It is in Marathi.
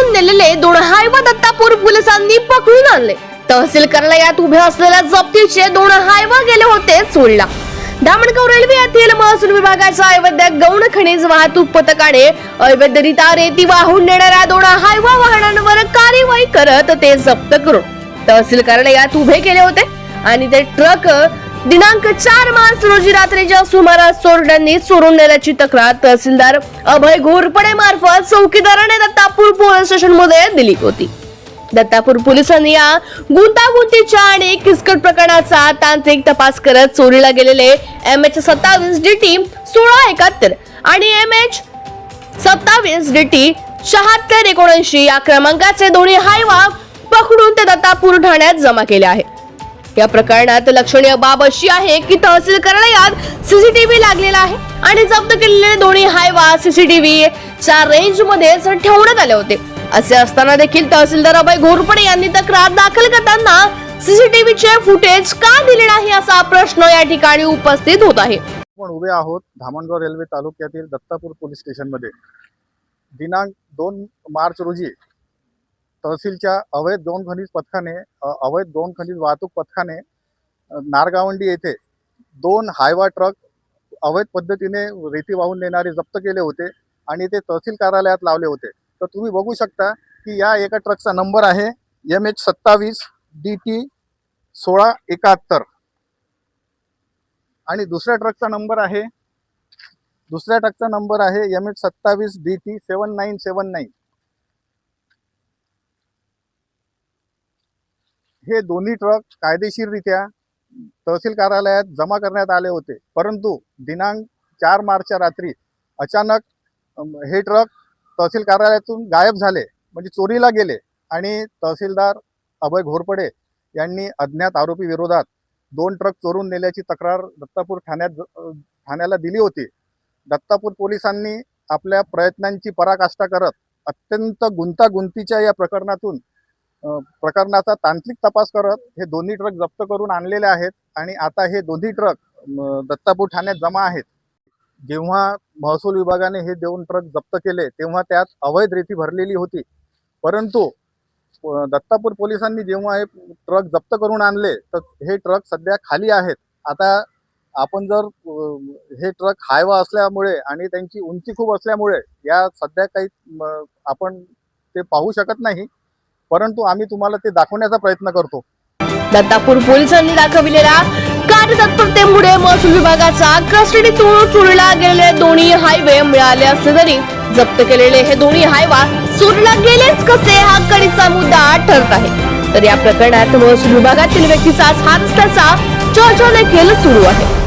चोरून नेलेले 2 हायवा दत्तापूर पोलिसांनी पकडून आणले। तहसील कार्यालयात उभे असलेल्या जप्तीचे 2 हायवा गेले होते चोरीला। धामणगाव रेल्वे येथील महसूल विभागाच्या अवैध गौण खनिज वाहतूक पथकाने अवैधरित्या रेती वाहून नेणाऱ्या 2 हायवा वाहनांवर कार्यवाही करत ते जप्त करून तहसील कार्यालयात उभे केले होते आणि ते ट्रक दिनांक 4 मार्च रोजी रात्रीच्या सुमारास चोरट्यांनी चोरून नेल्याची तक्रार तहसीलदार अभय घोरपडे मार्फत चौकीदाराने दत्तापूर पोलीस स्टेशन मध्ये दिली होती। दत्तापूर पोलिसांनी या गुंतागुंतीच्या आणि किचकट प्रकरणाचा तांत्रिक तपास करत चोरीला गेलेले MH27 DT 1671 आणि MH 27 DT 7679 या क्रमांकाचे 2 हायवा पकडून ते दत्तापूर ठाण्यात जमा केले आहे। या प्रकरणात लक्षणीय बाब अशी आहे की तहसील कार्यालयात सीसीटीव्ही लागलेला आहे आणि जप्त केलेले 2 हायवा सीसीटीव्हीच्या रेंज मध्ये ठेवण्यात आले होते। असे असताना देखील तहसीलदार अभय घोरपडे यांनी तक्रार दाखल करताना सीसीटीव्हीचे फुटेज का दिले नाही असा प्रश्न या ठिकाणी उपस्थित होत आहे। आपण उभे आहोत धामणगाव रेल्वे तालुक्यातील दत्तापूर पोलीस स्टेशन मध्ये। दिनांक 2 मार्च रोजी तहसीलच्या अवैध गौण खनिज वाहतूक पथकाने नारगावंडी येथे 2 हायवा ट्रक अवैध पद्धतीने रेती वाहून नेणारे जप्त केले होते आणि ते तहसील कार्यालयात लावले होते। तर तुम्ही बघू शकता की या एका ट्रकचा नंबर आहे MH27 DT 1671 आणि दुसऱ्या ट्रकचा नंबर आहे MH27 DT 7979। हे दोन्ही ट्रक कायदेशीररित्या तहसील कार्यालयात जमा करण्यात आले होते, परंतु दिनांक 4 मार्चच्या रात्री अचानक हे ट्रक तहसील कार्यालयातून गायब झाले, म्हणजे चोरीला गेले आणि तहसीलदार अभय घोरपडे यांनी अज्ञात आरोपी विरोधात 2 ट्रक चोरून नेल्याची तक्रार दत्तापूर ठाण्याला दिली होती। दत्तापूर पोलिसांनी आपल्या प्रयत्नांची पराकाष्ठा करत अत्यंत गुंतागुंतीच्या या प्रकरणाचा तांत्रिक तपास करत हे दोन्ही ट्रक जप्त करून आणलेले आहेत आणि आता हे दोन्ही ट्रक दत्तापूर ठाण्यात जमा आहेत। जेव्हा महसूल विभागाने हे 2 ट्रक जप्त केले तेव्हा त्यात अवैध रेती भरलेली होती, परंतु दत्तापूर पोलिसांनी जेव्हा हे ट्रक जप्त करून आणले तर हे ट्रक सध्या खाली आहेत। आता आपण जर हे ट्रक हायवा असल्यामुळे आणि त्यांची उंची खूप असल्यामुळे या सध्या काही आपण ते पाहू शकत नाही, परंतु आम्ही तुम्हाला ते दाखवण्याचा प्रयत्न करतो। दत्तापूर पोलिसांनी दाखविलेल्या कार्यतत्परतेमुळे महसूल विभागाचा कस्टडीतून चोरीला गेलेले 2 हायवे मिळाले असले तरी जप्त केलेले हे 2 हायवा चोरीला गेलेच कसे हा कळीचा मुद्दा ठरत आहे। तर या प्रकरणात महसूल विभागातील व्यक्तीचाच हात असल्याचा चर्चा देखील सुरू आहे।